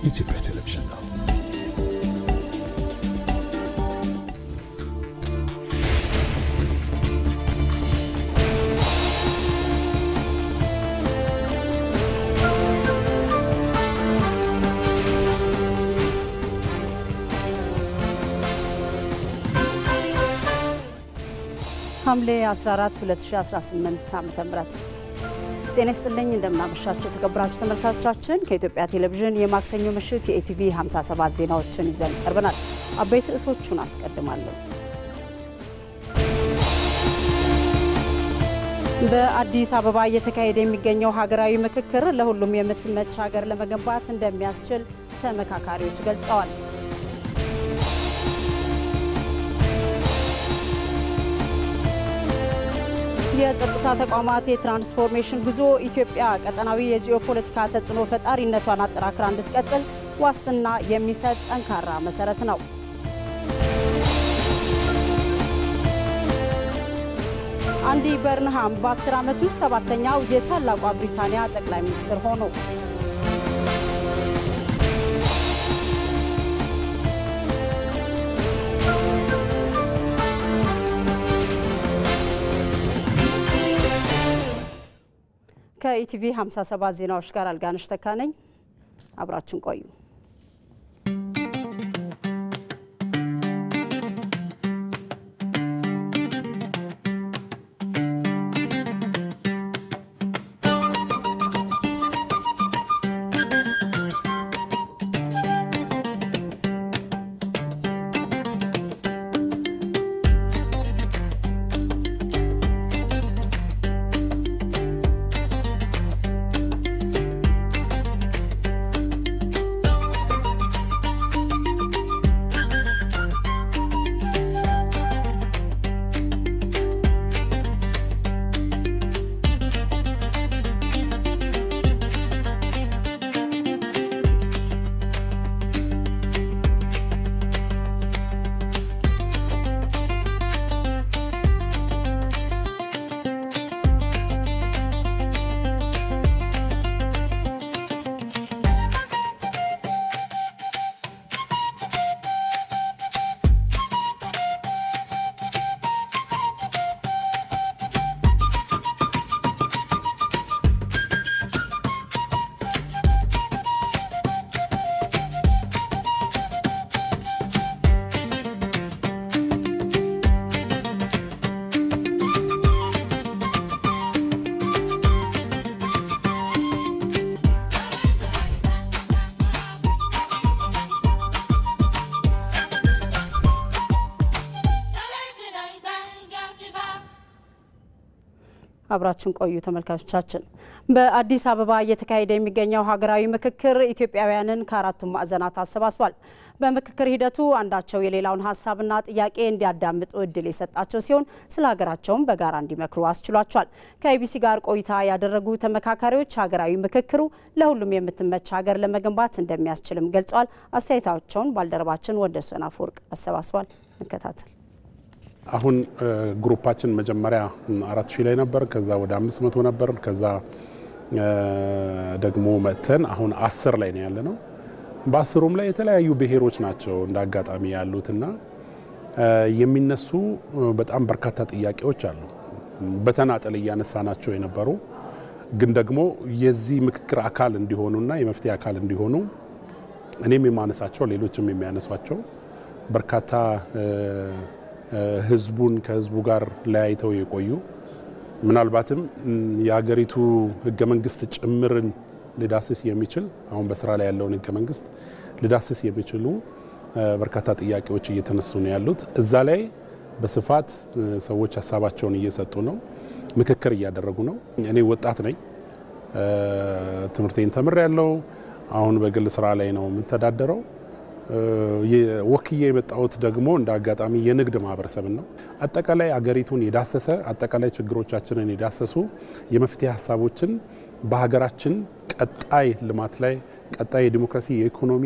የኢትዮጵያ ቴሌቪዥን ነው። ሐምሌ 14 2018 ዓ.ም ጤና ይስጥልኝ እንደምናመሻችሁ ተከብራችሁ ተመልካቾቻችን ከኢትዮጵያ ቴሌቪዥን የማክሰኞ ምሽት የኢቲቪ 57 ዜናዎችን ይዘን ቀርበናል። አበይት ርዕሶቹን አስቀድማለሁ። በአዲስ አበባ እየተካሄደ የሚገኘው ሀገራዊ ምክክር ለሁሉም የምትመች ሀገር ለመገንባት እንደሚያስችል ተመካካሪዎች ገልጸዋል። የጸጥታ ተቋማት የትራንስፎርሜሽን ጉዞ ኢትዮጵያ ቀጠናዊ የጂኦፖለቲካ ተጽዕኖ ፈጣሪነቷን አጠራክራ እንድትቀጥል ዋስትና የሚሰጥ ጠንካራ መሰረት ነው። አንዲ በርንሃም በ10 ዓመት ውስጥ 7ኛው የታላቋ ብሪታንያ ጠቅላይ ሚኒስትር ሆኑ። ከኢቲቪ 57 ዜናዎች ጋር አልጋነሽ ተካነኝ አብራችን ቆዩ። አብራችን ቆዩ ተመልካቾቻችን። በአዲስ አበባ እየተካሄደ የሚገኘው ሀገራዊ ምክክር ኢትዮጵያውያንን ከአራቱም ማዕዘናት አሰባስቧል። በምክክር ሂደቱ አንዳቸው የሌላውን ሀሳብና ጥያቄ እንዲያዳምጡ እድል የሰጣቸው ሲሆን ስለ ሀገራቸውም በጋራ እንዲመክሩ አስችሏቸዋል። ከኢቢሲ ጋር ቆይታ ያደረጉ ተመካካሪዎች ሀገራዊ ምክክሩ ለሁሉም የምትመች ሀገር ለመገንባት እንደሚያስችልም ገልጸዋል። አስተያየታቸውን ባልደረባችን ወንደሰን አፈወርቅ አሰባስቧል። እንከታተል። አሁን ግሩፓችን መጀመሪያ 4000 ላይ ነበር፣ ከዛ ወደ 500 ነበር፣ ከዛ ደግሞ መተን አሁን 10 ላይ ነው ያለነው። በ10ሩም ላይ የተለያዩ ብሔሮች ናቸው እንዳጋጣሚ ያሉትና የሚነሱ በጣም በርካታ ጥያቄዎች አሉ። በተናጠል እያነሳናቸው የነበሩ ግን ደግሞ የዚህ ምክክር አካል እንዲሆኑና የመፍትሄ አካል እንዲሆኑ እኔም የማነሳቸው ሌሎችም የሚያነሷቸው በርካታ ህዝቡን ከህዝቡ ጋር ለያይተው የቆዩ ምናልባትም የሀገሪቱ ህገ መንግስት ጭምርን ሊዳስስ የሚችል አሁን በስራ ላይ ያለውን ህገ መንግስት ሊዳስስ የሚችሉ በርካታ ጥያቄዎች እየተነሱ ነው ያሉት። እዛ ላይ በስፋት ሰዎች ሀሳባቸውን እየሰጡ ነው፣ ምክክር እያደረጉ ነው። እኔ ወጣት ነኝ፣ ትምህርቴን ተምሬያለሁ። አሁን በግል ስራ ላይ ነው የምተዳደረው። ወክዬ የመጣሁት ደግሞ እንደ አጋጣሚ የንግድ ማህበረሰብን ነው። አጠቃላይ አገሪቱን የዳሰሰ አጠቃላይ ችግሮቻችንን የዳሰሱ የመፍትሄ ሀሳቦችን በሀገራችን ቀጣይ ልማት ላይ ቀጣይ የዲሞክራሲ፣ የኢኮኖሚ፣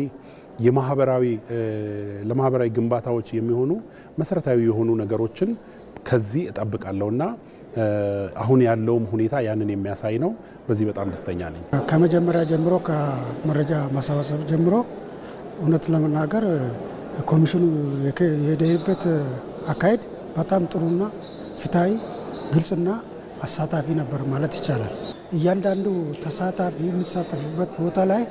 ለማህበራዊ ግንባታዎች የሚሆኑ መሰረታዊ የሆኑ ነገሮችን ከዚህ እጠብቃለሁና አሁን ያለውም ሁኔታ ያንን የሚያሳይ ነው። በዚህ በጣም ደስተኛ ነኝ። ከመጀመሪያ ጀምሮ ከመረጃ ማሰባሰብ ጀምሮ እውነት ለመናገር ኮሚሽኑ የሄደበት አካሄድ በጣም ጥሩና ፍትሃዊ፣ ግልጽና አሳታፊ ነበር ማለት ይቻላል። እያንዳንዱ ተሳታፊ የሚሳተፍበት ቦታ ላይ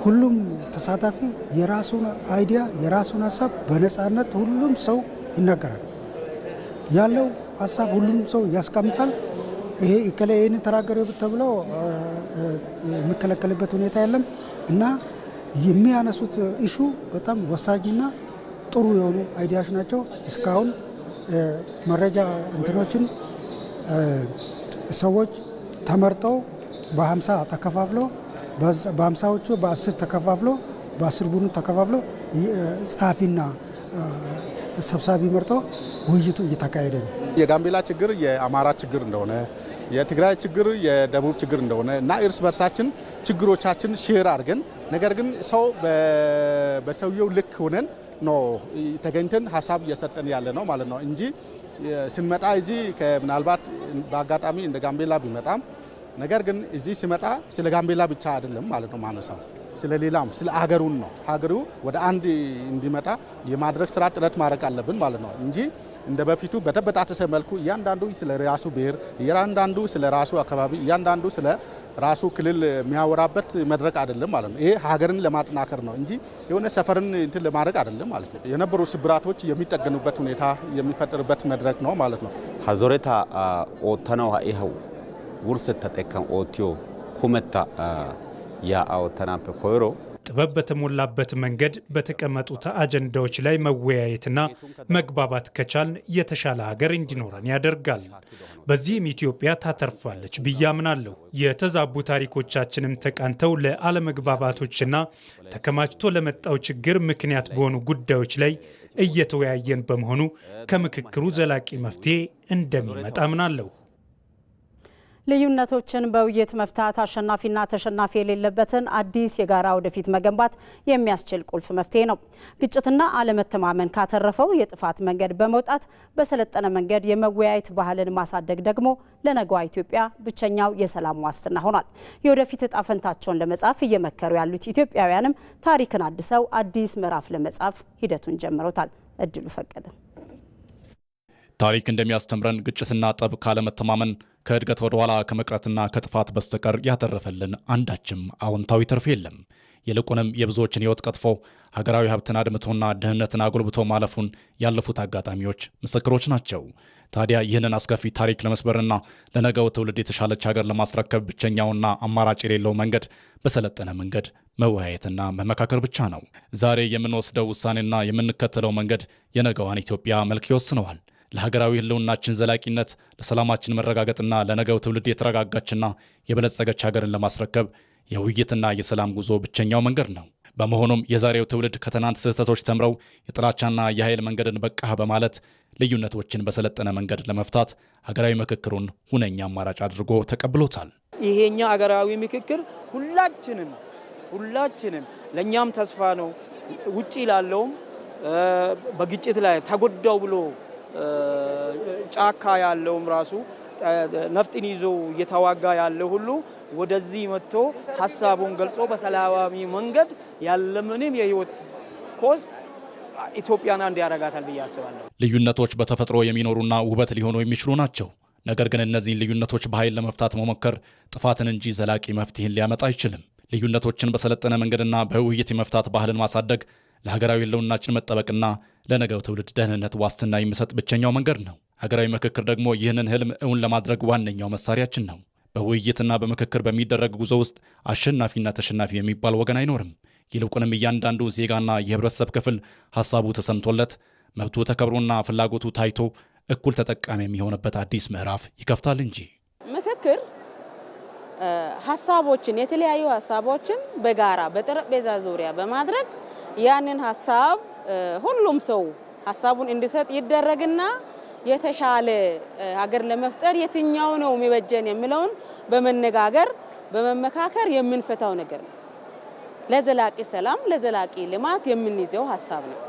ሁሉም ተሳታፊ የራሱን አይዲያ የራሱን ሀሳብ በነፃነት ሁሉም ሰው ይናገራል። ያለው ሀሳብ ሁሉም ሰው ያስቀምጣል። ይሄ ይሄን ተናገረ ተብሎ የሚከለከልበት ሁኔታ የለም እና የሚያነሱት ኢሹ በጣም ወሳኝና ጥሩ የሆኑ አይዲያዎች ናቸው። እስካሁን መረጃ እንትኖችን ሰዎች ተመርጠው በ50 ተከፋፍለው በ50ዎቹ በ10 ተከፋፍለው በ10 ቡድን ተከፋፍለው ጸሐፊና ሰብሳቢ መርጠው ውይይቱ እየተካሄደ ነው። የጋምቤላ ችግር የአማራ ችግር እንደሆነ፣ የትግራይ ችግር የደቡብ ችግር እንደሆነ እና እርስ በርሳችን ችግሮቻችን ሼር አድርገን ነገር ግን ሰው በሰውየው ልክ ሆነን ነው ተገኝተን ሀሳብ እየሰጠን ያለ ነው ማለት ነው እንጂ ስንመጣ እዚህ ምናልባት በአጋጣሚ እንደ ጋምቤላ ቢመጣም ነገር ግን እዚህ ሲመጣ ስለ ጋምቤላ ብቻ አይደለም ማለት ነው ማነሳው፣ ስለ ሌላም ስለ ሀገሩን ነው። ሀገሩ ወደ አንድ እንዲመጣ የማድረግ ስራ ጥረት ማድረግ አለብን ማለት ነው እንጂ እንደ በፊቱ በተበጣጠሰ መልኩ እያንዳንዱ ስለ ራሱ ብሔር፣ እያንዳንዱ ስለ ራሱ አካባቢ፣ እያንዳንዱ ስለ ራሱ ክልል የሚያወራበት መድረክ አይደለም ማለት ነው። ይሄ ሀገርን ለማጠናከር ነው እንጂ የሆነ ሰፈርን እንትን ለማድረግ አይደለም ማለት ነው። የነበሩ ስብራቶች የሚጠገኑበት ሁኔታ የሚፈጠርበት መድረክ ነው ማለት ነው። ሀዞሬታ ኦተናው ይኸው ውርስ ተጠቀም ኦቲዮ ኩመታ ያ አውተናፕ ኮይሮ ጥበብ በተሞላበት መንገድ በተቀመጡት አጀንዳዎች ላይ መወያየትና መግባባት ከቻልን የተሻለ ሀገር እንዲኖረን ያደርጋል። በዚህም ኢትዮጵያ ታተርፋለች ብዬ አምናለሁ። የተዛቡ ታሪኮቻችንም ተቃንተው ለአለመግባባቶችና ተከማችቶ ለመጣው ችግር ምክንያት በሆኑ ጉዳዮች ላይ እየተወያየን በመሆኑ ከምክክሩ ዘላቂ መፍትሄ እንደሚመጣ አምናለሁ። ልዩነቶችን በውይይት መፍታት አሸናፊና ተሸናፊ የሌለበትን አዲስ የጋራ ወደፊት መገንባት የሚያስችል ቁልፍ መፍትሄ ነው። ግጭትና አለመተማመን ካተረፈው የጥፋት መንገድ በመውጣት በሰለጠነ መንገድ የመወያየት ባህልን ማሳደግ ደግሞ ለነገዋ ኢትዮጵያ ብቸኛው የሰላም ዋስትና ሆኗል። የወደፊት እጣ ፈንታቸውን ለመጻፍ እየመከሩ ያሉት ኢትዮጵያውያንም ታሪክን አድሰው አዲስ ምዕራፍ ለመጻፍ ሂደቱን ጀምረውታል። እድሉ ፈቀደ። ታሪክ እንደሚያስተምረን ግጭትና ጠብ ካለመተማመን ከእድገት ወደ ኋላ ከመቅረትና ከጥፋት በስተቀር ያተረፈልን አንዳችም አዎንታዊ ትርፍ የለም። ይልቁንም የብዙዎችን ሕይወት ቀጥፎ ሀገራዊ ሀብትን አድምቶና ድህነትን አጎልብቶ ማለፉን ያለፉት አጋጣሚዎች ምስክሮች ናቸው። ታዲያ ይህንን አስከፊ ታሪክ ለመስበርና ለነገው ትውልድ የተሻለች ሀገር ለማስረከብ ብቸኛውና አማራጭ የሌለው መንገድ በሰለጠነ መንገድ መወያየትና መመካከር ብቻ ነው። ዛሬ የምንወስደው ውሳኔና የምንከተለው መንገድ የነገዋን ኢትዮጵያ መልክ ይወስነዋል። ለሀገራዊ ህልውናችን ዘላቂነት፣ ለሰላማችን መረጋገጥና ለነገው ትውልድ የተረጋጋችና የበለጸገች ሀገርን ለማስረከብ የውይይትና የሰላም ጉዞ ብቸኛው መንገድ ነው። በመሆኑም የዛሬው ትውልድ ከትናንት ስህተቶች ተምረው የጥላቻና የኃይል መንገድን በቃህ በማለት ልዩነቶችን በሰለጠነ መንገድ ለመፍታት ሀገራዊ ምክክሩን ሁነኛ አማራጭ አድርጎ ተቀብሎታል። ይሄኛ ሀገራዊ ምክክር ሁላችንም ለኛም ተስፋ ነው። ውጪ ላለውም በግጭት ላይ ተጎዳው ብሎ ጫካ ያለውም ራሱ ነፍጥን ይዞ እየተዋጋ ያለው ሁሉ ወደዚህ መጥቶ ሀሳቡን ገልጾ በሰላማዊ መንገድ ያለምንም የህይወት ኮስት ኢትዮጵያን አንድ ያረጋታል ብዬ አስባለሁ። ልዩነቶች በተፈጥሮ የሚኖሩና ውበት ሊሆኑ የሚችሉ ናቸው። ነገር ግን እነዚህን ልዩነቶች በኃይል ለመፍታት መሞከር ጥፋትን እንጂ ዘላቂ መፍትሄን ሊያመጣ አይችልም። ልዩነቶችን በሰለጠነ መንገድና በውይይት የመፍታት ባህልን ማሳደግ ለሀገራዊ ህልውናችን መጠበቅና ለነገው ትውልድ ደህንነት ዋስትና የሚሰጥ ብቸኛው መንገድ ነው። ሀገራዊ ምክክር ደግሞ ይህንን ህልም እውን ለማድረግ ዋነኛው መሳሪያችን ነው። በውይይትና በምክክር በሚደረግ ጉዞ ውስጥ አሸናፊና ተሸናፊ የሚባል ወገን አይኖርም። ይልቁንም እያንዳንዱ ዜጋና የህብረተሰብ ክፍል ሀሳቡ ተሰምቶለት መብቱ ተከብሮና ፍላጎቱ ታይቶ እኩል ተጠቃሚ የሚሆንበት አዲስ ምዕራፍ ይከፍታል እንጂ ምክክር ሀሳቦችን የተለያዩ ሀሳቦችን በጋራ በጠረጴዛ ዙሪያ በማድረግ ያንን ሀሳብ ሁሉም ሰው ሀሳቡን እንዲሰጥ ይደረግና የተሻለ ሀገር ለመፍጠር የትኛው ነው የሚበጀን የሚለውን በመነጋገር በመመካከር የምንፈታው ነገር ነው። ለዘላቂ ሰላም ለዘላቂ ልማት የምንይዘው ሀሳብ ነው።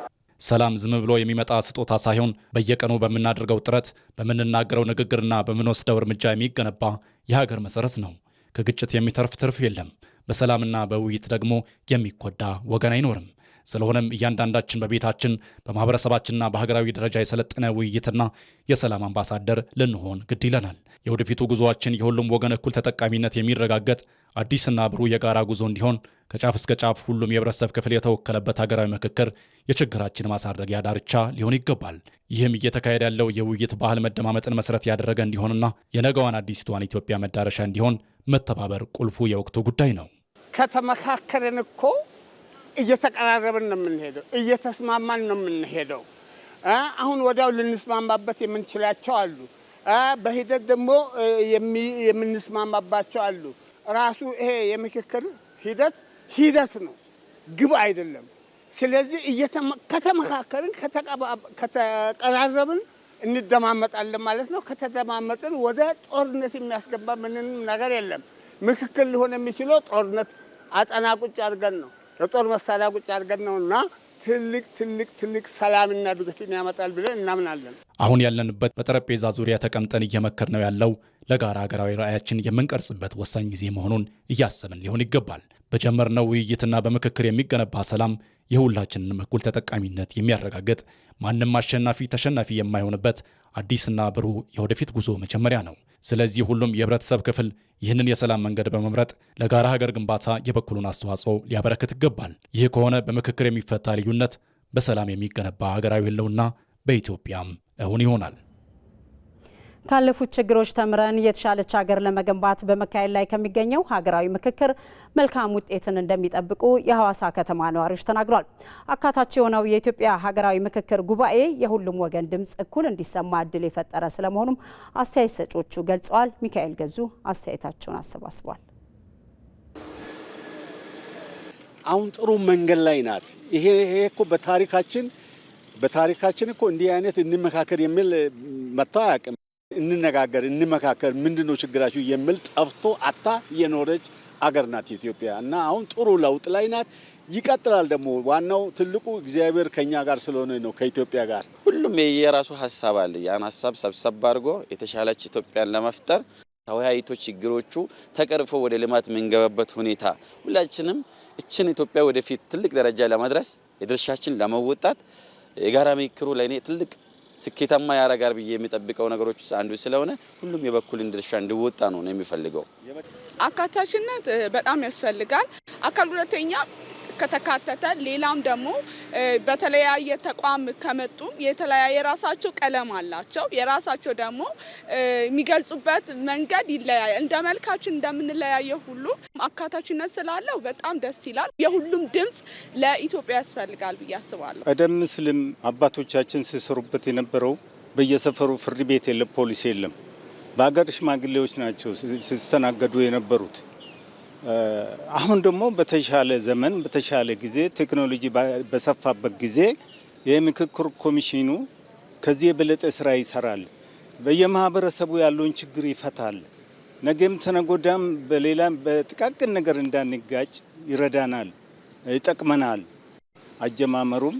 ሰላም ዝም ብሎ የሚመጣ ስጦታ ሳይሆን በየቀኑ በምናደርገው ጥረት፣ በምንናገረው ንግግርና በምንወስደው እርምጃ የሚገነባ የሀገር መሰረት ነው። ከግጭት የሚተርፍ ትርፍ የለም። በሰላምና በውይይት ደግሞ የሚጎዳ ወገን አይኖርም። ስለሆነም እያንዳንዳችን በቤታችን በማህበረሰባችንና በሀገራዊ ደረጃ የሰለጠነ ውይይትና የሰላም አምባሳደር ልንሆን ግድ ይለናል። የወደፊቱ ጉዞአችን የሁሉም ወገን እኩል ተጠቃሚነት የሚረጋገጥ አዲስና ብሩህ የጋራ ጉዞ እንዲሆን ከጫፍ እስከ ጫፍ ሁሉም የህብረተሰብ ክፍል የተወከለበት ሀገራዊ ምክክር የችግራችን ማሳረጊያ ዳርቻ ሊሆን ይገባል። ይህም እየተካሄደ ያለው የውይይት ባህል መደማመጥን መሰረት ያደረገ እንዲሆንና የነገዋን አዲስቷን ኢትዮጵያ መዳረሻ እንዲሆን መተባበር ቁልፉ የወቅቱ ጉዳይ ነው። ከተመካከረን እኮ እየተቀራረብን ነው የምንሄደው፣ እየተስማማን ነው የምንሄደው። አሁን ወዲያው ልንስማማበት የምንችላቸው አሉ፣ በሂደት ደግሞ የምንስማማባቸው አሉ። ራሱ ይሄ የምክክር ሂደት ነው፣ ግብ አይደለም። ስለዚህ ከተመካከርን ከተቀራረብን እንደማመጣለን ማለት ነው። ከተደማመጥን ወደ ጦርነት የሚያስገባ ምንም ነገር የለም። ምክክር ሊሆን የሚችለው ጦርነት አጠና ቁጭ አድርገን ነው፣ የጦር መሳሪያ ቁጭ አድርገን ነውና ትልቅ ሰላምና እድገትን ያመጣል ብለን እናምናለን። አሁን ያለንበት በጠረጴዛ ዙሪያ ተቀምጠን እየመከር ነው ያለው ለጋራ ሀገራዊ ራዕያችን የምንቀርጽበት ወሳኝ ጊዜ መሆኑን እያሰብን ሊሆን ይገባል። በጀመርነው ውይይትና በምክክር የሚገነባ ሰላም የሁላችንን እኩል ተጠቃሚነት የሚያረጋግጥ ማንም አሸናፊ ተሸናፊ የማይሆንበት አዲስና ብሩህ የወደፊት ጉዞ መጀመሪያ ነው። ስለዚህ ሁሉም የህብረተሰብ ክፍል ይህንን የሰላም መንገድ በመምረጥ ለጋራ ሀገር ግንባታ የበኩሉን አስተዋጽኦ ሊያበረክት ይገባል። ይህ ከሆነ በምክክር የሚፈታ ልዩነት በሰላም የሚገነባ ሀገራዊ ህልውና በኢትዮጵያም እውን ይሆናል። ካለፉት ችግሮች ተምረን የተሻለች ሀገር ለመገንባት በመካሄድ ላይ ከሚገኘው ሀገራዊ ምክክር መልካም ውጤትን እንደሚጠብቁ የሐዋሳ ከተማ ነዋሪዎች ተናግሯል። አካታች የሆነው የኢትዮጵያ ሀገራዊ ምክክር ጉባኤ የሁሉም ወገን ድምጽ እኩል እንዲሰማ እድል የፈጠረ ስለመሆኑም አስተያየት ሰጪዎቹ ገልጸዋል። ሚካኤል ገዙ አስተያየታቸውን አሰባስቧል። አሁን ጥሩ መንገድ ላይ ናት። ይሄ እኮ በታሪካችን እኮ እንዲህ አይነት እንመካከር የሚል መታወቅ እንነጋገር እንመካከር ምንድነው ችግራችሁ የሚል ጠፍቶ አታ የኖረች አገር ናት ኢትዮጵያ እና አሁን ጥሩ ለውጥ ላይ ናት። ይቀጥላል። ደግሞ ዋናው ትልቁ እግዚአብሔር ከኛ ጋር ስለሆነ ነው ከኢትዮጵያ ጋር። ሁሉም የራሱ ሐሳብ አለ። ያን ሐሳብ ሰብሰብ አድርጎ የተሻለች ኢትዮጵያን ለመፍጠር ተወያይቶ ችግሮቹ ተቀርፎ ወደ ልማት መንገባበት ሁኔታ ሁላችንም እችን ኢትዮጵያ ወደፊት ትልቅ ደረጃ ለማድረስ የድርሻችን ለመወጣት የጋራ ምክክሩ ለኔ ትልቅ ስኬታማ ያረጋር ብዬ የሚጠብቀው ነገሮች አንዱ ስለሆነ ሁሉም የበኩልን ድርሻ እንዲወጣ ነው የሚፈልገው። አካታችነት በጣም ያስፈልጋል። አካል ሁለተኛ ከተካተተ ሌላም ደግሞ በተለያየ ተቋም ከመጡ የተለያየ ራሳቸው ቀለም አላቸው። የራሳቸው ደግሞ የሚገልጹበት መንገድ ይለያያል። እንደ መልካችን እንደምንለያየው ሁሉ አካታችነት ስላለው በጣም ደስ ይላል። የሁሉም ድምጽ ለኢትዮጵያ ያስፈልጋል ብዬ አስባለሁ። ቀደም ሲልም አባቶቻችን ሲሰሩበት የነበረው በየሰፈሩ ፍርድ ቤት የለም፣ ፖሊስ የለም። በአገር ሽማግሌዎች ናቸው ሲስተናገዱ የነበሩት። አሁን ደግሞ በተሻለ ዘመን በተሻለ ጊዜ ቴክኖሎጂ በሰፋበት ጊዜ የምክክር ኮሚሽኑ ከዚህ የበለጠ ስራ ይሰራል። በየማህበረሰቡ ያለውን ችግር ይፈታል። ነገም ተነጎዳም በሌላም በጥቃቅን ነገር እንዳንጋጭ ይረዳናል፣ ይጠቅመናል። አጀማመሩም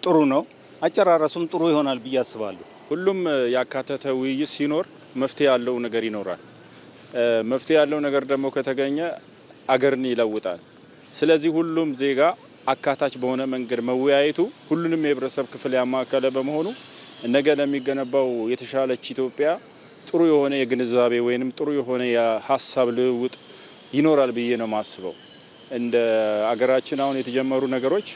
ጥሩ ነው፣ አጨራረሱም ጥሩ ይሆናል ብዬ አስባለሁ። ሁሉም ያካተተ ውይይት ሲኖር መፍትሄ ያለው ነገር ይኖራል። መፍትሄ ያለው ነገር ደግሞ ከተገኘ አገርን ይለውጣል። ስለዚህ ሁሉም ዜጋ አካታች በሆነ መንገድ መወያየቱ ሁሉንም የህብረተሰብ ክፍል ያማከለ በመሆኑ ነገ ለሚገነባው የተሻለች ኢትዮጵያ ጥሩ የሆነ የግንዛቤ ወይንም ጥሩ የሆነ የሀሳብ ልውውጥ ይኖራል ብዬ ነው ማስበው። እንደ አገራችን አሁን የተጀመሩ ነገሮች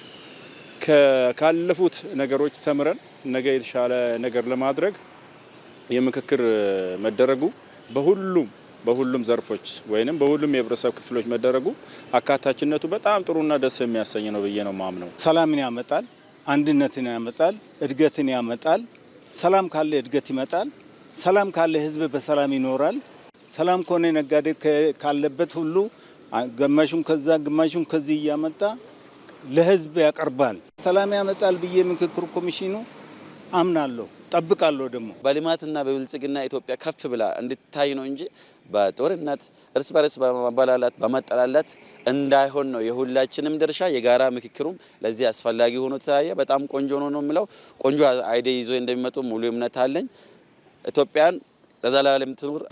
ካለፉት ነገሮች ተምረን ነገ የተሻለ ነገር ለማድረግ የምክክር መደረጉ በሁሉም ዘርፎች ወይንም በሁሉም የህብረተሰብ ክፍሎች መደረጉ አካታችነቱ በጣም ጥሩና ደስ የሚያሰኝ ነው ብዬ ነው ማምነው። ሰላምን ያመጣል፣ አንድነትን ያመጣል፣ እድገትን ያመጣል። ሰላም ካለ እድገት ይመጣል። ሰላም ካለ ህዝብ በሰላም ይኖራል። ሰላም ከሆነ ነጋዴ ካለበት ሁሉ ግማሹን ከዛ ግማሹን ከዚህ እያመጣ ለህዝብ ያቀርባል። ሰላም ያመጣል ብዬ ምክክር ኮሚሽኑ አምናለሁ፣ ጠብቃለሁ። ደግሞ በልማትና በብልጽግና ኢትዮጵያ ከፍ ብላ እንድታይ ነው እንጂ በጦርነት እርስ በርስ በመበላላት በመጠላላት እንዳይሆን ነው የሁላችንም ድርሻ። የጋራ ምክክሩም ለዚህ አስፈላጊ ሆኖ ተያየ። በጣም ቆንጆ ነው የምለው። ቆንጆ አይዲያ ይዞ እንደሚመጡ ሙሉ እምነት አለኝ። ኢትዮጵያን ለዘላለም ትኑር።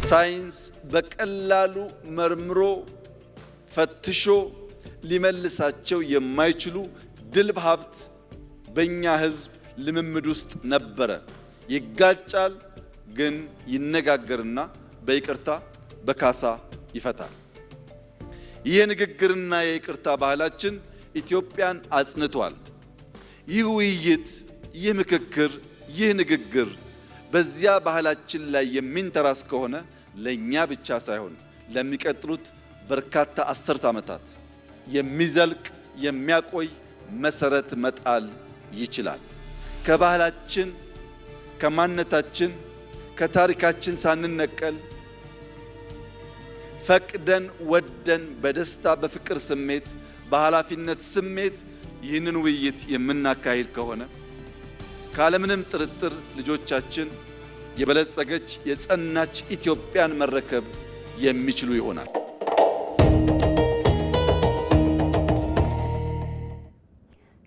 ሳይንስ በቀላሉ መርምሮ ፈትሾ ሊመልሳቸው የማይችሉ ድልብ ሀብት በእኛ ሕዝብ ልምምድ ውስጥ ነበረ። ይጋጫል፣ ግን ይነጋገርና በይቅርታ በካሳ ይፈታል። ይህ ንግግርና የይቅርታ ባህላችን ኢትዮጵያን አጽንቷል። ይህ ውይይት፣ ይህ ምክክር፣ ይህ ንግግር በዚያ ባህላችን ላይ የሚንተራስ ከሆነ ለኛ ብቻ ሳይሆን ለሚቀጥሉት በርካታ አስርት ዓመታት የሚዘልቅ የሚያቆይ መሰረት መጣል ይችላል። ከባህላችን፣ ከማንነታችን፣ ከታሪካችን ሳንነቀል ፈቅደን ወደን በደስታ በፍቅር ስሜት በኃላፊነት ስሜት ይህንን ውይይት የምናካሂድ ከሆነ ካለምንም ጥርጥር ልጆቻችን የበለጸገች የጸናች ኢትዮጵያን መረከብ የሚችሉ ይሆናል።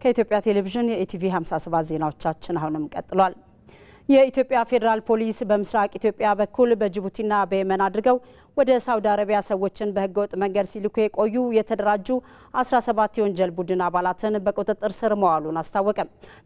ከኢትዮጵያ ቴሌቪዥን የኢቲቪ 57 ዜናዎቻችን አሁንም ቀጥሏል። የኢትዮጵያ ፌዴራል ፖሊስ በምስራቅ ኢትዮጵያ በኩል በጅቡቲና በየመን አድርገው ወደ ሳውዲ አረቢያ ሰዎችን በህገወጥ መንገድ ሲልኩ የቆዩ የተደራጁ 17 የወንጀል ቡድን አባላትን በቁጥጥር ስር መዋሉን አስታወቀ።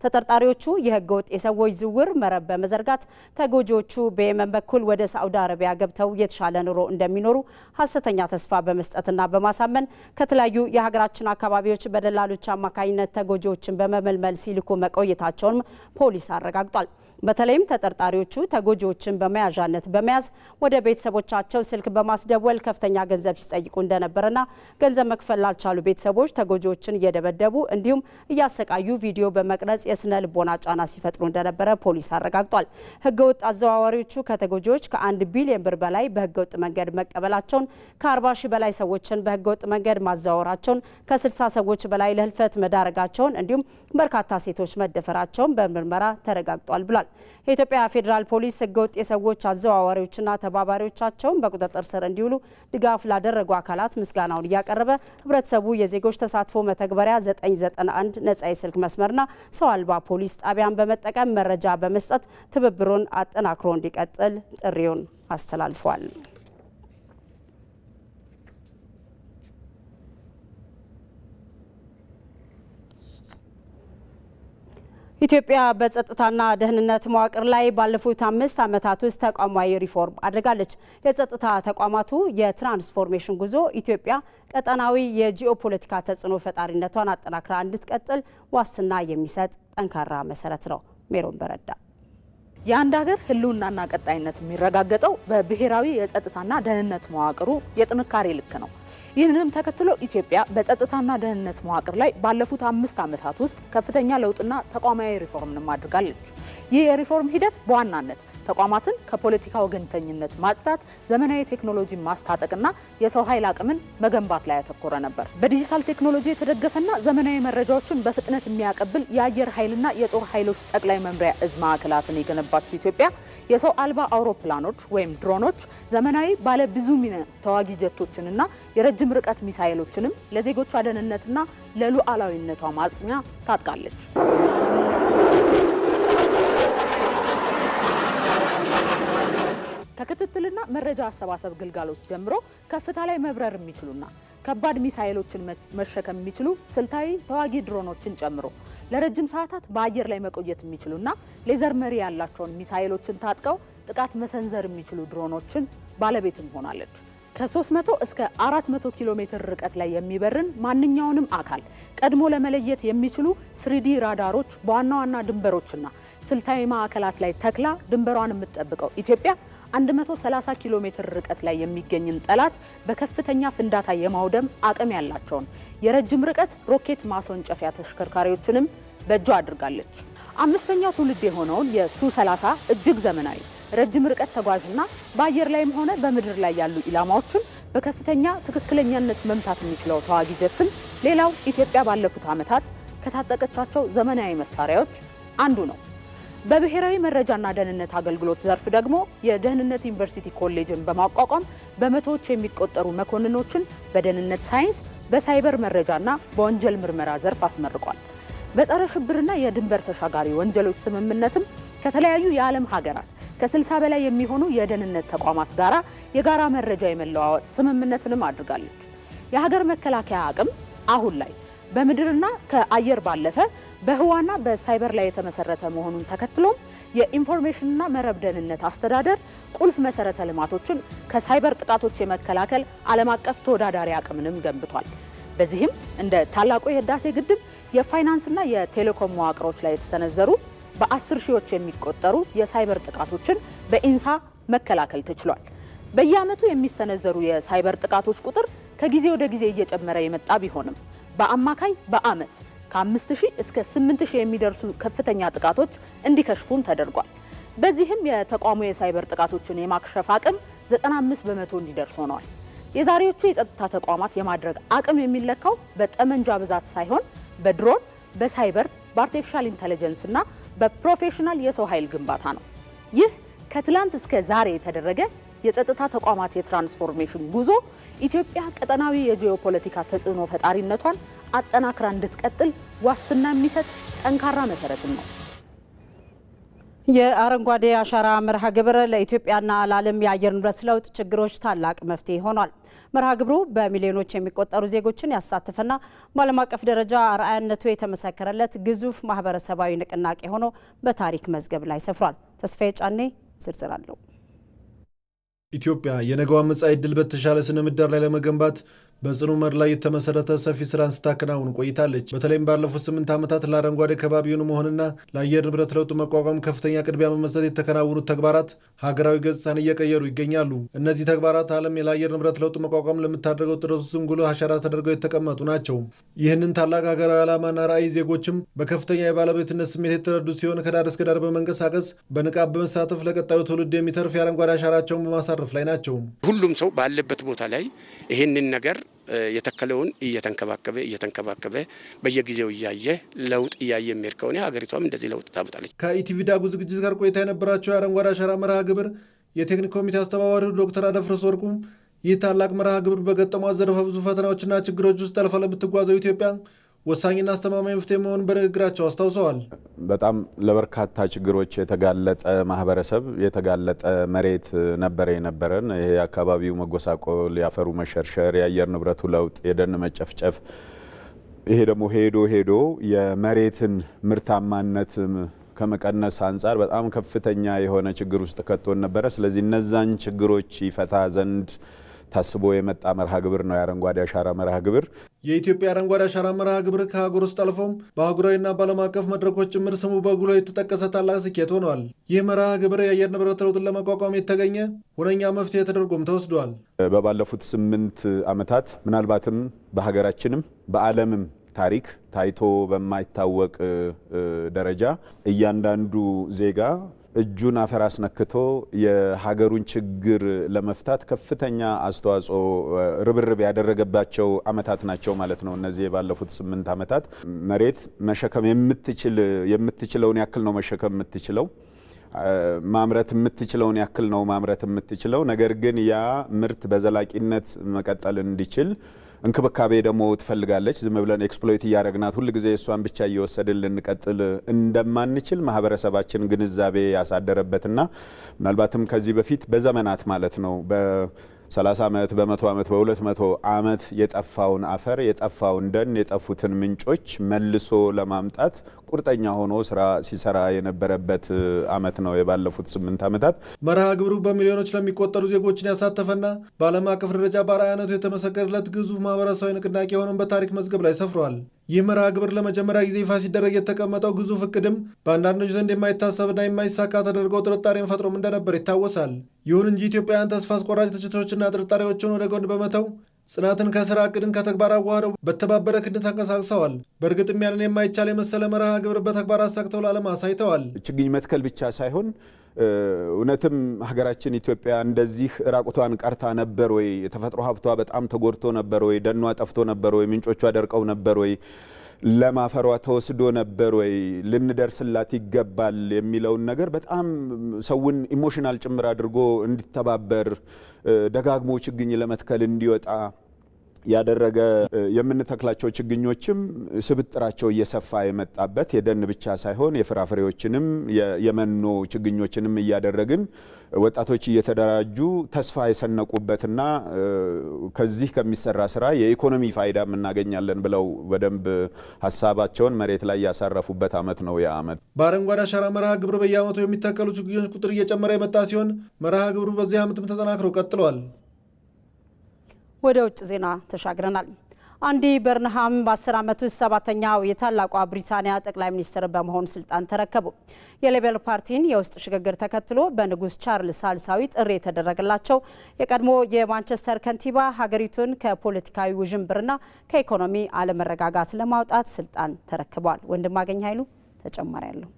ተጠርጣሪዎቹ የህገወጥ የሰዎች ዝውውር መረብ በመዘርጋት ተጎጂዎቹ በየመን በኩል ወደ ሳውዲ አረቢያ ገብተው የተሻለ ኑሮ እንደሚኖሩ ሐሰተኛ ተስፋ በመስጠትና በማሳመን ከተለያዩ የሀገራችን አካባቢዎች በደላሎች አማካኝነት ተጎጂዎችን በመመልመል ሲልኩ መቆየታቸውን ፖሊስ አረጋግጧል። በተለይም ተጠርጣሪዎቹ ተጎጂዎችን በመያዣነት በመያዝ ወደ ቤተሰቦቻቸው ስልክ በማስደወል ከፍተኛ ገንዘብ ሲጠይቁ እንደነበረና ገንዘብ መክፈል ላልቻሉ ቤተሰቦች ተጎጂዎችን እየደበደቡ እንዲሁም እያሰቃዩ ቪዲዮ በመቅረጽ የስነ ልቦና ጫና ሲፈጥሩ እንደነበረ ፖሊስ አረጋግጧል። ህገወጥ አዘዋዋሪዎቹ ከተጎጂዎች ከ1 ቢሊዮን ብር በላይ በህገወጥ መንገድ መቀበላቸውን፣ ከ40 ሺህ በላይ ሰዎችን በህገወጥ መንገድ ማዘዋወራቸውን፣ ከ60 ሰዎች በላይ ለህልፈት መዳረጋቸውን እንዲሁም በርካታ ሴቶች መደፈራቸውን በምርመራ ተረጋግጧል ብሏል። የኢትዮጵያ ፌዴራል ፖሊስ ህገወጥ የሰዎች አዘዋዋሪዎችና ተባባሪዎቻቸውን በቁጥጥር ስር እንዲውሉ ድጋፍ ላደረጉ አካላት ምስጋናውን እያቀረበ ህብረተሰቡ የዜጎች ተሳትፎ መተግበሪያ 991 ነጻ የስልክ መስመርና ሰው አልባ ፖሊስ ጣቢያን በመጠቀም መረጃ በመስጠት ትብብሩን አጠናክሮ እንዲቀጥል ጥሪውን አስተላልፏል። ኢትዮጵያ በጸጥታና ደህንነት መዋቅር ላይ ባለፉት 5 ዓመታት ውስጥ ተቋማዊ ሪፎርም አድርጋለች። የጸጥታ ተቋማቱ የትራንስፎርሜሽን ጉዞ ኢትዮጵያ ቀጠናዊ የጂኦፖለቲካ ተጽዕኖ ፈጣሪነቷን አጠናክራ እንድትቀጥል ዋስትና የሚሰጥ ጠንካራ መሰረት ነው። ሜሮን በረዳ የአንድ ሀገር ህልውናና ቀጣይነት የሚረጋገጠው በብሔራዊ የጸጥታና ደህንነት መዋቅሩ የጥንካሬ ልክ ነው። ይህንንም ተከትሎ ኢትዮጵያ በጸጥታና ደህንነት መዋቅር ላይ ባለፉት 5 ዓመታት ውስጥ ከፍተኛ ለውጥና ተቋማዊ ሪፎርምንም አድርጋለች። ይህ የሪፎርም ሂደት በዋናነት ተቋማትን ከፖለቲካ ወገንተኝነት ማጽዳት፣ ዘመናዊ ቴክኖሎጂ ማስታጠቅና የሰው ኃይል አቅምን መገንባት ላይ ያተኮረ ነበር። በዲጂታል ቴክኖሎጂ የተደገፈና ዘመናዊ መረጃዎችን በፍጥነት የሚያቀብል የአየር ኃይልና የጦር ኃይሎች ጠቅላይ መምሪያ እዝ ማዕከላትን የገነባችው ኢትዮጵያ የሰው አልባ አውሮፕላኖች ወይም ድሮኖች፣ ዘመናዊ ባለ ብዙ ሚና ተዋጊ ጀቶችንና የረጅም ርቀት ሚሳኤሎችንም ለዜጎቿ ደህንነትና ለሉዓላዊነቷ ማጽኛ ታጥቃለች። ከክትትልና መረጃ አሰባሰብ ግልጋሎት ጀምሮ ከፍታ ላይ መብረር የሚችሉና ከባድ ሚሳኤሎችን መሸከም የሚችሉ ስልታዊ ተዋጊ ድሮኖችን ጨምሮ ለረጅም ሰዓታት በአየር ላይ መቆየት የሚችሉና ሌዘር መሪ ያላቸውን ሚሳኤሎችን ታጥቀው ጥቃት መሰንዘር የሚችሉ ድሮኖችን ባለቤትም ሆናለች። ከ300 እስከ 400 ኪሎ ሜትር ርቀት ላይ የሚበርን ማንኛውንም አካል ቀድሞ ለመለየት የሚችሉ 3D ራዳሮች በዋና ዋና ድንበሮችና ስልታዊ ማዕከላት ላይ ተክላ ድንበሯን የምትጠብቀው ኢትዮጵያ 130 ኪሎ ሜትር ርቀት ላይ የሚገኝን ጠላት በከፍተኛ ፍንዳታ የማውደም አቅም ያላቸውን የረጅም ርቀት ሮኬት ማስወንጨፊያ ተሽከርካሪዎችንም በእጇ አድርጋለች። 5ኛው ትውልድ የሆነውን የሱ30 እጅግ ዘመናዊ ረጅም ርቀት ተጓዥና በአየር ላይም ሆነ በምድር ላይ ያሉ ኢላማዎችን በከፍተኛ ትክክለኛነት መምታት የሚችለው ተዋጊ ጀትም ሌላው ኢትዮጵያ ባለፉት ዓመታት ከታጠቀቻቸው ዘመናዊ መሳሪያዎች አንዱ ነው። በብሔራዊ መረጃና ደህንነት አገልግሎት ዘርፍ ደግሞ የደህንነት ዩኒቨርሲቲ ኮሌጅን በማቋቋም በመቶዎች የሚቆጠሩ መኮንኖችን በደህንነት ሳይንስ፣ በሳይበር መረጃና በወንጀል ምርመራ ዘርፍ አስመርቋል። በጸረ ሽብርና የድንበር ተሻጋሪ ወንጀሎች ስምምነትም ከተለያዩ የዓለም ሀገራት ከ60 በላይ የሚሆኑ የደህንነት ተቋማት ጋራ የጋራ መረጃ የመለዋወጥ ስምምነትንም አድርጋለች። የሀገር መከላከያ አቅም አሁን ላይ በምድርና ከአየር ባለፈ በህዋና በሳይበር ላይ የተመሰረተ መሆኑን ተከትሎም የኢንፎርሜሽንና መረብ ደህንነት አስተዳደር ቁልፍ መሰረተ ልማቶችን ከሳይበር ጥቃቶች የመከላከል ዓለም አቀፍ ተወዳዳሪ አቅምንም ገንብቷል። በዚህም እንደ ታላቁ የህዳሴ ግድብ የፋይናንስና የቴሌኮም መዋቅሮች ላይ የተሰነዘሩ በ10 ሺዎች የሚቆጠሩ የሳይበር ጥቃቶችን በኢንሳ መከላከል ተችሏል። በየዓመቱ የሚሰነዘሩ የሳይበር ጥቃቶች ቁጥር ከጊዜ ወደ ጊዜ እየጨመረ የመጣ ቢሆንም በአማካይ በአመት ከ5000 እስከ 8000 የሚደርሱ ከፍተኛ ጥቃቶች እንዲከሽፉም ተደርጓል። በዚህም የተቋሙ የሳይበር ጥቃቶችን የማክሸፍ አቅም 95 በመቶ እንዲደርስ ሆኗል። የዛሬዎቹ የጸጥታ ተቋማት የማድረግ አቅም የሚለካው በጠመንጃ ብዛት ሳይሆን በድሮን፣ በሳይበር፣ በአርቲፊሻል ኢንተለጀንስ እና በፕሮፌሽናል የሰው ኃይል ግንባታ ነው። ይህ ከትላንት እስከ ዛሬ የተደረገ የጸጥታ ተቋማት የትራንስፎርሜሽን ጉዞ ኢትዮጵያ ቀጠናዊ የጂኦፖለቲካ ተጽዕኖ ፈጣሪነቷን አጠናክራ እንድትቀጥል ዋስትና የሚሰጥ ጠንካራ መሰረትም ነው። የአረንጓዴ አሻራ መርሃ ግብር ለኢትዮጵያና ለዓለም የአየር ንብረት ለውጥ ችግሮች ታላቅ መፍትሄ ሆኗል። መርሃ ግብሩ በሚሊዮኖች የሚቆጠሩ ዜጎችን ያሳተፈና በዓለም አቀፍ ደረጃ አርአያነቱ የተመሰከረለት ግዙፍ ማህበረሰባዊ ንቅናቄ ሆኖ በታሪክ መዝገብ ላይ ሰፍሯል። ተስፋዬ ጫኔ ዝርዝር አለው። ኢትዮጵያ የነገዋን መጻኢ ዕድል በተሻለ ስነ ምህዳር ላይ ለመገንባት በጽኑ መር ላይ የተመሰረተ ሰፊ ስራን ስታከናውን ቆይታለች። በተለይም ባለፉት 8 ዓመታት ለአረንጓዴ ከባቢውን መሆንና ለአየር ንብረት ለውጥ መቋቋም ከፍተኛ ቅድሚያ በመስጠት የተከናወኑት ተግባራት ሀገራዊ ገጽታን እየቀየሩ ይገኛሉ። እነዚህ ተግባራት ዓለም ለአየር ንብረት ለውጥ መቋቋም ለምታደርገው ጥረት ውስጥ ጉልህ አሻራ ተደርገው የተቀመጡ ናቸው። ይህንን ታላቅ ሀገራዊ ዓላማና ራዕይ ዜጎችም በከፍተኛ የባለቤትነት ስሜት የተረዱ ሲሆን ከዳር እስከ ዳር በመንቀሳቀስ በንቃት በመሳተፍ ለቀጣዩ ትውልድ የሚተርፍ የአረንጓዴ አሻራቸውን በማሳረፍ ላይ ናቸው። ሁሉም ሰው ባለበት ቦታ ላይ ይህንን ነገር የተከለውን እየተንከባከበ በየጊዜው እያየ ለውጥ እያየ የሚሄድ ከሆነ ሀገሪቷም እንደዚህ ለውጥ ታመጣለች። ከኢቲቪ ዳጉ ዝግጅት ጋር ቆይታ የነበራቸው የአረንጓዴ አሻራ መርሃ ግብር የቴክኒክ ኮሚቴ አስተባባሪው ዶክተር አደፍርስ ወርቁም ይህ ታላቅ መርሃ ግብር በገጠሟት ዘርፈ ብዙ ፈተናዎችና ችግሮች ውስጥ ጠልፋ ለምትጓዘው ኢትዮጵያ ወሳኝና አስተማማኝ መፍትሄ መሆኑን በንግግራቸው አስታውሰዋል። በጣም ለበርካታ ችግሮች የተጋለጠ ማህበረሰብ የተጋለጠ መሬት ነበረ የነበረን። ይሄ አካባቢው መጎሳቆል፣ ያፈሩ መሸርሸር፣ የአየር ንብረቱ ለውጥ፣ የደን መጨፍጨፍ፣ ይሄ ደግሞ ሄዶ የመሬትን ምርታማነት ከመቀነስ አንጻር በጣም ከፍተኛ የሆነ ችግር ውስጥ ከቶን ነበረ። ስለዚህ እነዛን ችግሮች ይፈታ ዘንድ ታስቦ የመጣ መርሃ ግብር ነው የአረንጓዴ አሻራ መርሃ ግብር። የኢትዮጵያ አረንጓዴ አሻራ መርሃ ግብር ከሀገር ውስጥ አልፎም በአህጉራዊና በዓለም አቀፍ መድረኮች ጭምር ስሙ በጉልህ የተጠቀሰ ታላቅ ስኬት ሆኗል። ይህ መርሃ ግብር የአየር ንብረት ለውጥን ለመቋቋም የተገኘ ሁነኛ መፍትሄ ተደርጎም ተወስዷል። በባለፉት 8 ዓመታት ምናልባትም በሀገራችንም በዓለምም ታሪክ ታይቶ በማይታወቅ ደረጃ እያንዳንዱ ዜጋ እጁን አፈር አስነክቶ የሀገሩን ችግር ለመፍታት ከፍተኛ አስተዋጽኦ ርብርብ ያደረገባቸው ዓመታት ናቸው ማለት ነው። እነዚህ የባለፉት 8 ዓመታት መሬት መሸከም የምትችለውን ያክል ነው መሸከም የምትችለው፣ ማምረት የምትችለውን ያክል ነው ማምረት የምትችለው። ነገር ግን ያ ምርት በዘላቂነት መቀጠል እንዲችል እንክብካቤ ደግሞ ትፈልጋለች። ዝም ብለን ኤክስፕሎይት እያደረግናት ሁሉ ጊዜ እሷን ብቻ እየወሰድን ልንቀጥል እንደማንችል ማህበረሰባችን ግንዛቤ ያሳደረበትና ምናልባትም ከዚህ በፊት በዘመናት ማለት ነው በ30 ዓመት በ100 ዓመት በ200 ዓመት የጠፋውን አፈር የጠፋውን ደን የጠፉትን ምንጮች መልሶ ለማምጣት ቁርጠኛ ሆኖ ስራ ሲሰራ የነበረበት ዓመት ነው የባለፉት 8 ዓመታት። መርሃ ግብሩ በሚሊዮኖች ለሚቆጠሩ ዜጎችን ያሳተፈና በዓለም አቀፍ ደረጃ በአርአያነቱ የተመሰከረለት ግዙፍ ማህበረሰባዊ ንቅናቄ ሆኖም በታሪክ መዝገብ ላይ ሰፍሯል። ይህ መርሃ ግብር ለመጀመሪያ ጊዜ ይፋ ሲደረግ የተቀመጠው ግዙፍ እቅድም በአንዳንዶች ዘንድ የማይታሰብና የማይሳካ ተደርገው ጥርጣሬን ፈጥሮም እንደነበር ይታወሳል። ይሁን እንጂ ኢትዮጵያውያን ተስፋ አስቆራጭ ትችቶችና ጥርጣሬዎችን ወደ ጎን በመተው ጽናትን ከስራ ዕቅድን ከተግባር አዋህደው በተባበረ ክንድ ተንቀሳቅሰዋል። በእርግጥም ያንን የማይቻል የመሰለ መርሃ ግብር በተግባር አሳክተው ለዓለም አሳይተዋል። ችግኝ መትከል ብቻ ሳይሆን እውነትም ሀገራችን ኢትዮጵያ እንደዚህ ራቁቷን ቀርታ ነበር ወይ? የተፈጥሮ ሀብቷ በጣም ተጎድቶ ነበር ወይ? ደኗ ጠፍቶ ነበር ወይ? ምንጮቿ ደርቀው ነበር ወይ? ለማፈሯ ተወስዶ ነበር ወይ? ልንደርስላት ይገባል የሚለውን ነገር በጣም ሰውን ኢሞሽናል ጭምር አድርጎ እንዲተባበር ደጋግሞ ችግኝ ለመትከል እንዲወጣ ያደረገ የምንተክላቸው ችግኞችም ስብጥራቸው እየሰፋ የመጣበት የደን ብቻ ሳይሆን የፍራፍሬዎችንም የመኖ ችግኞችንም እያደረግን ወጣቶች እየተደራጁ ተስፋ የሰነቁበትና ከዚህ ከሚሰራ ስራ የኢኮኖሚ ፋይዳ እናገኛለን ብለው በደንብ ሐሳባቸውን መሬት ላይ ያሳረፉበት አመት ነው ያ አመት። በአረንጓዴ አሻራ መርሃ ግብር በየአመቱ የሚተከሉ ችግኞች ቁጥር እየጨመረ የመጣ ሲሆን መርሃ ግብሩ በዚህ አመትም ተጠናክሮ ቀጥሏል። ወደ ውጭ ዜና ተሻግረናል። አንዲ በርንሃም በ10 ዓመት ውስጥ 7ኛው የታላቋ ብሪታንያ ጠቅላይ ሚኒስትር በመሆን ስልጣን ተረከቡ። የሌበር ፓርቲን የውስጥ ሽግግር ተከትሎ በንጉስ ቻርልስ ሳልሳዊ ጥሪ የተደረገላቸው የቀድሞ የማንቸስተር ከንቲባ ሀገሪቱን ከፖለቲካዊ ውዥንብርና ከኢኮኖሚ አለመረጋጋት ለማውጣት ስልጣን ተረክበዋል። ወንድማገኝ ኃይሉ ተጨማሪ ያለው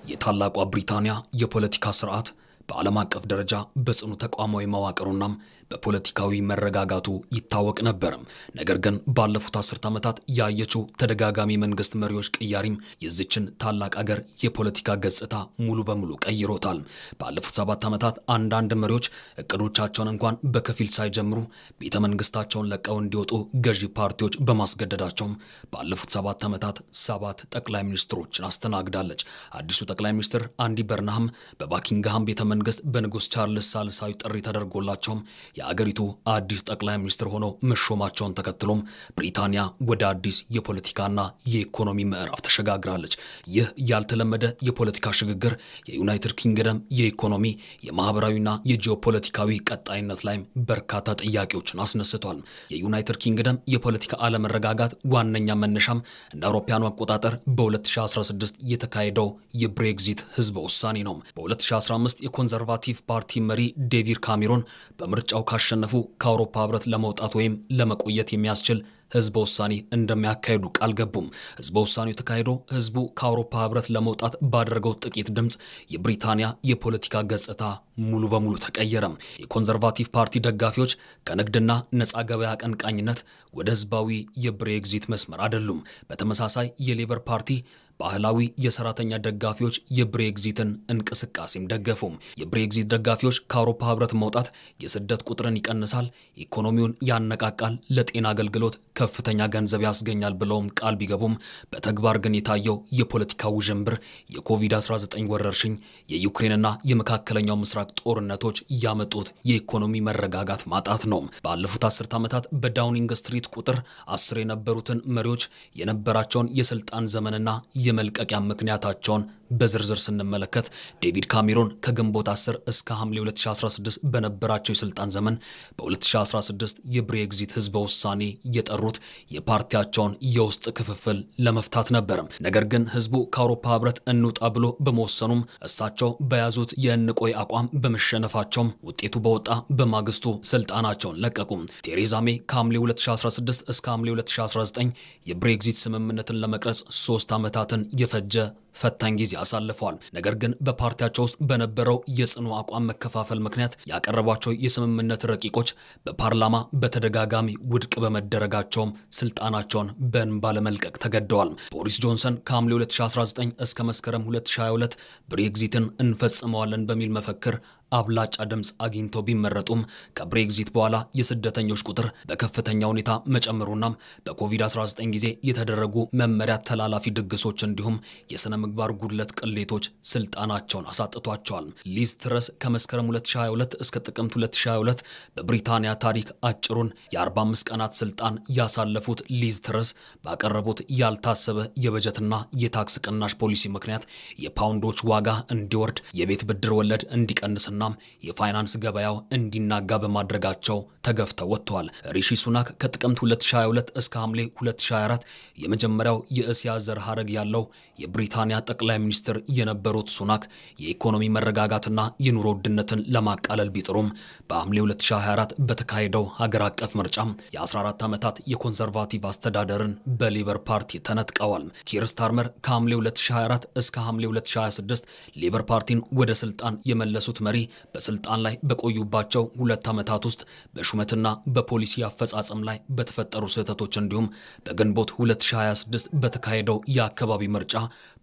የታላቋ ብሪታንያ የፖለቲካ ስርዓት በዓለም አቀፍ ደረጃ በጽኑ ተቋማዊ መዋቅሩና በፖለቲካዊ መረጋጋቱ ይታወቅ ነበር። ነገር ግን ባለፉት 10 ዓመታት ያየችው ተደጋጋሚ መንግስት መሪዎች ቅያሪም የዚችን ታላቅ ሀገር የፖለቲካ ገጽታ ሙሉ በሙሉ ቀይሮታል። ባለፉት 7 ዓመታት አንዳንድ መሪዎች እቅዶቻቸውን እንኳን በከፊል ሳይጀምሩ ቤተ መንግስታቸውን ለቀው እንዲወጡ ገዢ ፓርቲዎች በማስገደዳቸው ባለፉት 7 ዓመታት 7 ጠቅላይ ሚኒስትሮችን አስተናግዳለች። አዲሱ ጠቅላይ ሚኒስትር አንዲ በርንሃም በባኪንግሃም ቤተ መንግስት በንጉስ ቻርልስ ሳልሳዊ ጥሪ ተደርጎላቸው የአገሪቱ አዲስ ጠቅላይ ሚኒስትር ሆነው መሾማቸውን ተከትሎም ብሪታንያ ወደ አዲስ የፖለቲካና የኢኮኖሚ ምዕራፍ ተሸጋግራለች። ይህ ያልተለመደ የፖለቲካ ሽግግር የዩናይትድ ኪንግደም የኢኮኖሚ የማህበራዊና የጂኦፖለቲካዊ ቀጣይነት ላይ በርካታ ጥያቄዎችን አስነስቷል። የዩናይትድ ኪንግደም የፖለቲካ አለመረጋጋት ዋነኛ መነሻም እንደ አውሮፓውያኑ አቆጣጠር በ2016 የተካሄደው የብሬግዚት ህዝበ ውሳኔ ነው። በ2015 የኮንዘርቫቲቭ ፓርቲ መሪ ዴቪድ ካሜሮን በምርጫው ካሸነፉ ከአውሮፓ ህብረት ለመውጣት ወይም ለመቆየት የሚያስችል ህዝበ ውሳኔ እንደሚያካሂዱ ቃል ገቡም። ህዝበ ውሳኔው ተካሂዶ ህዝቡ ከአውሮፓ ህብረት ለመውጣት ባደረገው ጥቂት ድምጽ የብሪታንያ የፖለቲካ ገጽታ ሙሉ በሙሉ ተቀየረም። የኮንዘርቫቲቭ ፓርቲ ደጋፊዎች ከንግድና ነፃ ገበያ አቀንቃኝነት ወደ ህዝባዊ የብሬግዚት መስመር አይደሉም። በተመሳሳይ የሌበር ፓርቲ ባህላዊ የሰራተኛ ደጋፊዎች የብሬግዚትን እንቅስቃሴም ደገፉም። የብሬግዚት ደጋፊዎች ከአውሮፓ ህብረት መውጣት የስደት ቁጥርን ይቀንሳል፣ ኢኮኖሚውን ያነቃቃል፣ ለጤና አገልግሎት ከፍተኛ ገንዘብ ያስገኛል ብለውም ቃል ቢገቡም በተግባር ግን የታየው የፖለቲካ ውዥንብር፣ የኮቪድ-19 ወረርሽኝ፣ የዩክሬንና የመካከለኛው ምስራቅ ጦርነቶች ያመጡት የኢኮኖሚ መረጋጋት ማጣት ነው። ባለፉት 10 ዓመታት በዳውኒንግ ስትሪት ቁጥር 10 የነበሩትን መሪዎች የነበራቸውን የስልጣን ዘመንና የመልቀቂያ ምክንያታቸውን በዝርዝር ስንመለከት ዴቪድ ካሜሮን ከግንቦት 10 እስከ ሐምሌ 2016 በነበራቸው የስልጣን ዘመን በ2016 የብሬግዚት ህዝበ ውሳኔ የጠሩት የፓርቲያቸውን የውስጥ ክፍፍል ለመፍታት ነበር። ነገር ግን ህዝቡ ከአውሮፓ ህብረት እንውጣ ብሎ በመወሰኑም እሳቸው በያዙት የእንቆይ አቋም በመሸነፋቸውም ውጤቱ በወጣ በማግስቱ ስልጣናቸውን ለቀቁ። ቴሬዛ ሜይ ከሐምሌ 2016 እስከ ሐምሌ 2019 የብሬግዚት ስምምነትን ለመቅረጽ 3 ዓመታትን የፈጀ ፈታኝ ጊዜ አሳልፈዋል። ነገር ግን በፓርቲያቸው ውስጥ በነበረው የጽኑ አቋም መከፋፈል ምክንያት ያቀረቧቸው የስምምነት ረቂቆች በፓርላማ በተደጋጋሚ ውድቅ በመደረጋቸውም ስልጣናቸውን በእንባ ለመልቀቅ ተገደዋል። ቦሪስ ጆንሰን ከሐምሌ 2019 እስከ መስከረም 2022 ብሬግዚትን እንፈጽመዋለን በሚል መፈክር አብላጫ ድምጽ አግኝተው ቢመረጡም ከብሬግዚት በኋላ የስደተኞች ቁጥር በከፍተኛ ሁኔታ መጨመሩና በኮቪድ-19 ጊዜ የተደረጉ መመሪያ ተላላፊ ድግሶች እንዲሁም የሥነ ምግባር ጉድለት ቅሌቶች ስልጣናቸውን አሳጥቷቸዋል። ሊዝ ትረስ ከመስከረም 2022 እስከ ጥቅምት 2022 በብሪታንያ ታሪክ አጭሩን የ45 ቀናት ስልጣን ያሳለፉት ሊዝ ትረስ ባቀረቡት ያልታሰበ የበጀትና የታክስ ቅናሽ ፖሊሲ ምክንያት የፓውንዶች ዋጋ እንዲወርድ፣ የቤት ብድር ወለድ እንዲቀንስና የፋይናንስ ገበያው እንዲናጋ በማድረጋቸው ተገፍተው ወጥተዋል። ሪሺ ሱናክ ከጥቅምት 2022 እስከ ሐምሌ 2024 የመጀመሪያው የእስያ ዘር ሐረግ ያለው የብሪታንያ ጠቅላይ ሚኒስትር የነበሩት ሱናክ የኢኮኖሚ መረጋጋትና የኑሮ ውድነትን ለማቃለል ቢጥሩም በሐምሌ 2024 በተካሄደው ሀገር አቀፍ ምርጫ የ14 ዓመታት የኮንሰርቫቲቭ አስተዳደርን በሌበር ፓርቲ ተነጥቀዋል። ኪር ስታርመር ከሐምሌ 2024 እስከ ሐምሌ 2026 ሌበር ፓርቲን ወደ ስልጣን የመለሱት መሪ በስልጣን ላይ በቆዩባቸው 2 ዓመታት ውስጥ በሹመትና በፖሊሲ አፈጻጸም ላይ በተፈጠሩ ስህተቶች እንዲሁም በግንቦት 2026 በተካሄደው የአካባቢ ምርጫ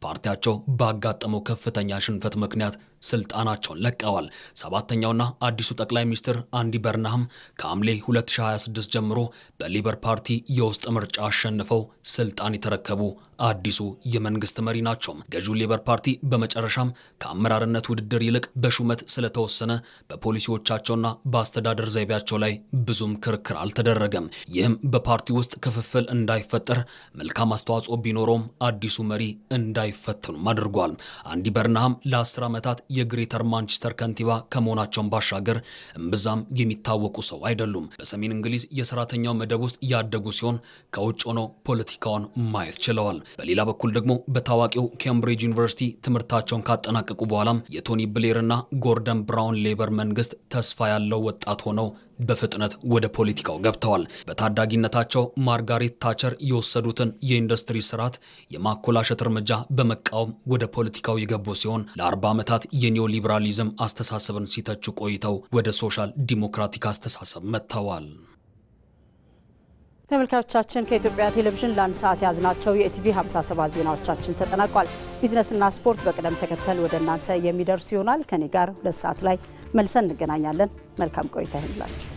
ፓርቲያቸው ባጋጠመው ከፍተኛ ሽንፈት ምክንያት ስልጣናቸውን ለቀዋል። ሰባተኛውና አዲሱ ጠቅላይ ሚኒስትር አንዲ በርናም ከሐምሌ 2026 ጀምሮ በሊበር ፓርቲ የውስጥ ምርጫ አሸንፈው ስልጣን የተረከቡ አዲሱ የመንግስት መሪ ናቸው። ገዢው ሊበር ፓርቲ በመጨረሻም ከአመራርነት ውድድር ይልቅ በሹመት ስለተወሰነ በፖሊሲዎቻቸውና በአስተዳደር ዘይቤያቸው ላይ ብዙም ክርክር አልተደረገም። ይህም በፓርቲ ውስጥ ክፍፍል እንዳይፈጠር መልካም አስተዋጽኦ ቢኖረውም አዲሱ መሪ እንዳይፈተኑም አድርጓል። አንዲ በርናም ለ10 ዓመታት የግሬተር ማንቸስተር ከንቲባ ከመሆናቸውን ባሻገር እምብዛም የሚታወቁ ሰው አይደሉም። በሰሜን እንግሊዝ የሰራተኛው መደብ ውስጥ ያደጉ ሲሆን ከውጭ ሆነው ፖለቲካውን ማየት ችለዋል። በሌላ በኩል ደግሞ በታዋቂው ኬምብሪጅ ዩኒቨርሲቲ ትምህርታቸውን ካጠናቀቁ በኋላም የቶኒ ብሌርና ጎርደን ብራውን ሌበር መንግስት ተስፋ ያለው ወጣት ሆነው በፍጥነት ወደ ፖለቲካው ገብተዋል። በታዳጊነታቸው ማርጋሬት ታቸር የወሰዱትን የኢንዱስትሪ ስርዓት የማኮላሸት እርምጃ በመቃወም ወደ ፖለቲካው የገቡ ሲሆን ለ40 ዓመታት የኒዮ ሊበራሊዝም አስተሳሰብን ሲተቹ ቆይተው ወደ ሶሻል ዲሞክራቲክ አስተሳሰብ መጥተዋል። ተመልካቾቻችን ከኢትዮጵያ ቴሌቪዥን ለአንድ ሰዓት ያዝናቸው የኢቲቪ 57 ዜናዎቻችን ተጠናቋል። ቢዝነስና ስፖርት በቅደም ተከተል ወደ እናንተ የሚደርሱ ይሆናል። ከኔ ጋር 2 ሰዓት ላይ መልሰን እንገናኛለን። መልካም ቆይታ ይሁንላችሁ።